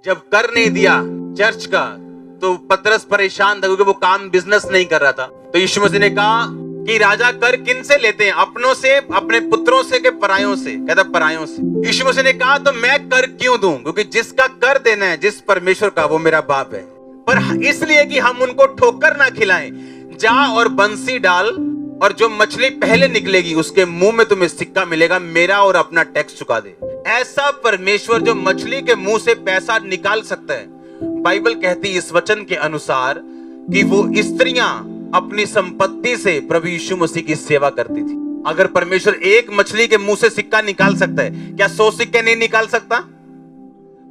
जब कर नहीं दिया चर्च का तो पतरस परेशान था क्योंकि वो काम बिजनेस नहीं कर रहा था। तो यीशु मसीह ने कहा कि राजा कर किन से लेते हैं, अपनों से, अपने पुत्रों से, के परायों से? कहता परायों से। यीशु मसीह ने कहा तो मैं कर क्यों दूं? क्योंकि जिसका कर देना है जिस परमेश्वर का, वो मेरा बाप है। पर इसलिए कि हम उनको ठोकर ना खिलाएं, जा और बंसी डाल और जो मछली पहले निकलेगी उसके मुंह में तुम्हें सिक्का मिलेगा, मेरा और अपना टैक्स चुका दे। ऐसा परमेश्वर जो मछली के मुंह से पैसा निकाल सकता है। बाइबल कहती है इस वचन के अनुसार कि वो स्त्रियां अपनी संपत्ति से प्रभु यीशु मसीह की सेवा करती थी। अगर परमेश्वर एक मछली के मुंह से सिक्का निकाल सकता है, क्या 100 सिक्के नहीं निकाल सकता?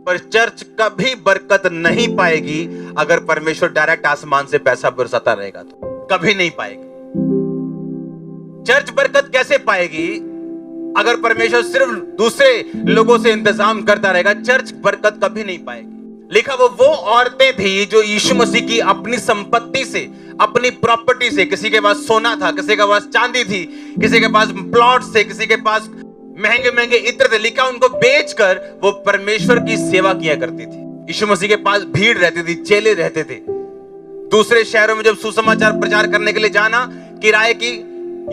पर चर्च कभी बरकत नहीं पाएगी अगर परमेश्वर डायरेक्ट आसमान से पैसा बरसाता रहेगा, तो कभी नहीं पाएगी। चर्च बरकत कैसे पाएगी अगर परमेश्वर सिर्फ दूसरे लोगों से इंतजाम करता रहेगा? चर्च बरकत कभी नहीं पाएगी। लिखा वो औरतें थी जो यीशु मसीह की अपनी संपत्ति से, अपनी प्रॉपर्टी से, किसी के पास सोना था, किसी के पास चांदी थी, किसी के पास प्लॉट से, किसी के पास महंगे महंगे इत्र थे, लिखा उनको बेचकर वो परमेश्वर की सेवा किया करती थी। यीशु मसीह के पास भीड़ रहती थी, चेले रहते थे। दूसरे शहरों में जब सुसमाचार प्रचार करने के लिए जाना, किराए की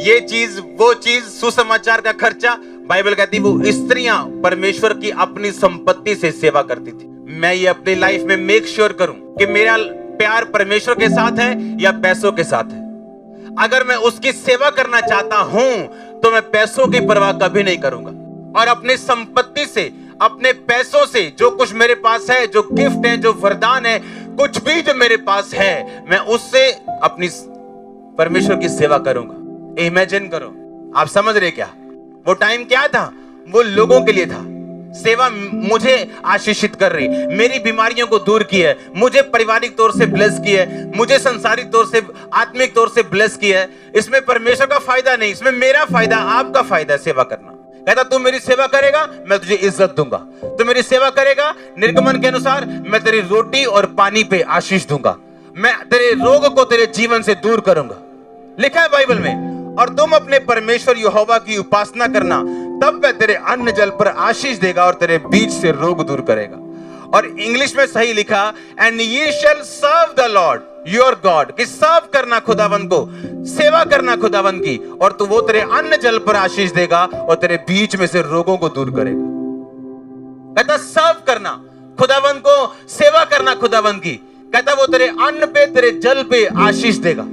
ये चीज वो चीज, सुसमाचार का खर्चा, बाइबल कहती वो स्त्रियां परमेश्वर की अपनी संपत्ति से सेवा करती थी। मैं ये अपनी लाइफ में मेक श्योर करूं कि मेरा प्यार परमेश्वर के साथ है या पैसों के साथ है। अगर मैं उसकी सेवा करना चाहता हूं तो मैं पैसों की परवाह कभी नहीं करूंगा, और अपनी संपत्ति से, अपने पैसों से, जो कुछ मेरे पास है, जो गिफ्ट है, जो वरदान है, कुछ भी जो मेरे पास है, मैं उससे अपनी परमेश्वर की सेवा करूंगा। इमेजिन करो, आप समझ रहे क्या? वो टाइम क्या था? वो लोगों के लिए था। सेवा मुझे आशीषित कर रही, मेरी बीमारियों को दूर किया है, मुझे पारिवारिक तौर से ब्लेस किया है, मुझे संसारिक तौर से, आत्मिक तौर से ब्लेस किया है। इसमें परमेश्वर का फायदा नहीं, इसमें मेरा फायदा, आपका फायदा है सेवा करना। कहता तू मेरी सेवा करेगा मैं तुझे इज्जत दूंगा, तू मेरी सेवा करेगा निर्गमन के अनुसार मैं तेरी रोटी और पानी पे आशीष दूंगा, मैं तेरे रोग को तेरे जीवन से दूर करूंगा। लिखा है बाइबल में। और तुम अपने परमेश्वर यहोवा की उपासना करना, तब वह तेरे अन्न जल पर आशीष देगा और तेरे बीच से रोग दूर करेगा। और इंग्लिश में सही लिखा, एंड ये shall serve the Lord your God, कि सर्व करना खुदावंद को, सेवा करना खुदावंद की, और तू वो तेरे अन्न जल पर आशीष देगा और तेरे बीच में से रोगों को दूर करेगा। कहता सर्व करना खुदावंद को, सेवा करना खुदावंद की। कहता वो तेरे अन्न पे, तेरे जल पे आशीष देगा।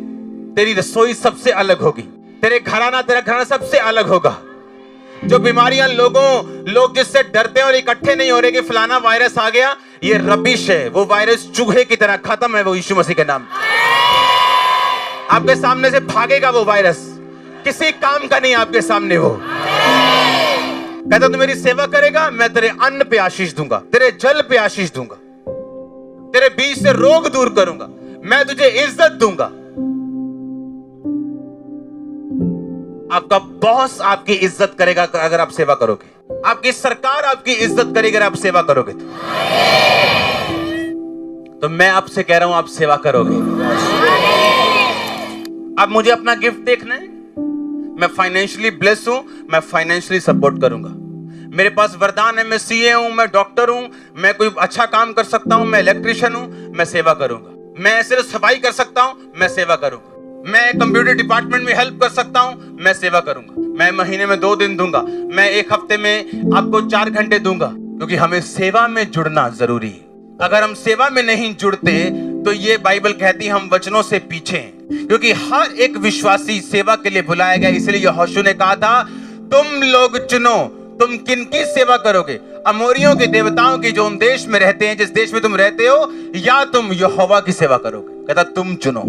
तेरी रसोई सबसे अलग होगी, तेरा घराना सबसे अलग होगा। जो बीमारियां लोग जिससे डरते हैं और इकट्ठे नहीं हो रहे कि फलाना वायरस आ गया, ये रबिश है। वो वायरस चूहे की तरह खत्म है, वो यीशु मसीह के नाम। आपके सामने से भागेगा वो वायरस, किसी काम का नहीं आपके सामने वो। कहता तू मेरी सेवा करेगा मैं तेरे अन्न पे आशीष दूंगा, तेरे जल पे आशीष दूंगा, तेरे बीच से रोग दूर करूंगा, मैं तुझे इज्जत दूंगा। आपका बॉस आपकी इज्जत करेगा अगर आप सेवा करोगे, आपकी सरकार आपकी इज्जत करेगी अगर आप सेवा करोगे। तो मैं आपसे कह रहा हूं आप सेवा करोगे। अब मुझे अपना गिफ्ट देखना है, मैं फाइनेंशियली ब्लेस हूं, मैं फाइनेंशियली सपोर्ट करूंगा। मेरे पास वरदान है, मैं सीए हूं, मैं डॉक्टर हूं, मैं कोई अच्छा काम कर सकता हूं, मैं इलेक्ट्रिशियन हूं, मैं सेवा करूंगा। मैं सिर्फ सफाई कर सकता हूं, मैं सेवा करूंगा। मैं कंप्यूटर डिपार्टमेंट में हेल्प कर सकता हूं, मैं सेवा करूंगा। मैं महीने में 2 दिन दूंगा, मैं एक हफ्ते में आपको 4 घंटे दूंगा, क्योंकि हमें सेवा में जुड़ना जरूरी है। अगर हम सेवा में नहीं जुड़ते तो ये बाइबल कहती हम वचनों से पीछे हैं, क्योंकि हर एक विश्वासी सेवा के लिए बुलाया गया। इसलिए यहोशू ने कहा था तुम लोग चुनो तुम किनकी सेवा करोगे, अमोरियों के देवताओं की जो उन देश में रहते हैं, जिस देश में तुम रहते हो, या तुम यहोवा की सेवा करोगे। कहता तुम चुनो,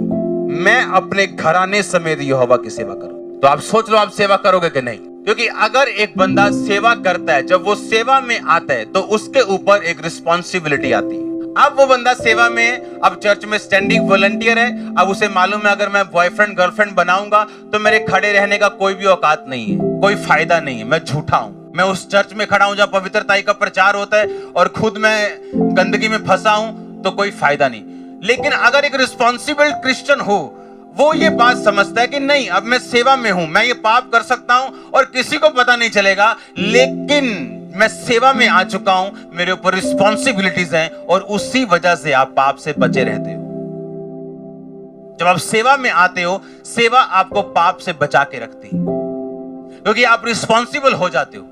मैं अपने घराने समेत यहोवा की सेवा करूं। तो आप सोच लो आप सेवा करोगे कि नहीं? क्योंकि अगर एक बंदा सेवा करता है, जब वो सेवा में आता है तो उसके ऊपर एक रिस्पॉन्सिबिलिटी आती है। अब वो बंदा सेवा में, अब चर्च में स्टैंडिंग वॉलंटियर है, अब उसे मालूम है अगर मैं बॉयफ्रेंड गर्लफ्रेंड बनाऊंगा तो मेरे खड़े रहने का कोई भी औकात नहीं है, कोई फायदा नहीं है, मैं झूठा हूं। मैं उस चर्च में खड़ा हूं जहां पवित्रता का प्रचार होता है और खुद मैं गंदगी में फंसा हूं तो कोई फायदा नहीं। लेकिन अगर एक रिस्पॉन्सिबल क्रिश्चियन हो, वो ये बात समझता है कि नहीं, अब मैं सेवा में हूं, मैं ये पाप कर सकता हूं और किसी को पता नहीं चलेगा, लेकिन मैं सेवा में आ चुका हूं, मेरे ऊपर रिस्पॉन्सिबिलिटीज हैं, और उसी वजह से आप पाप से बचे रहते हो। जब आप सेवा में आते हो, सेवा आपको पाप से बचा के रखती है, क्योंकि आप रिस्पॉन्सिबल हो जाते हो।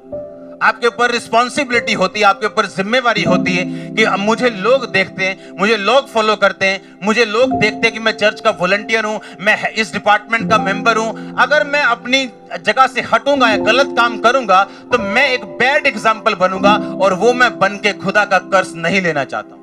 आपके ऊपर रिस्पॉन्सिबिलिटी होती है, आपके ऊपर जिम्मेवारी होती है कि अब मुझे लोग देखते हैं, मुझे लोग फॉलो करते हैं, मुझे लोग देखते हैं कि मैं चर्च का वॉलंटियर हूं, मैं इस डिपार्टमेंट का मेंबर हूं। अगर मैं अपनी जगह से हटूंगा या गलत काम करूंगा तो मैं एक बैड एग्जाम्पल बनूंगा, और वो मैं बन के खुदा का कर्ज नहीं लेना चाहता हूं।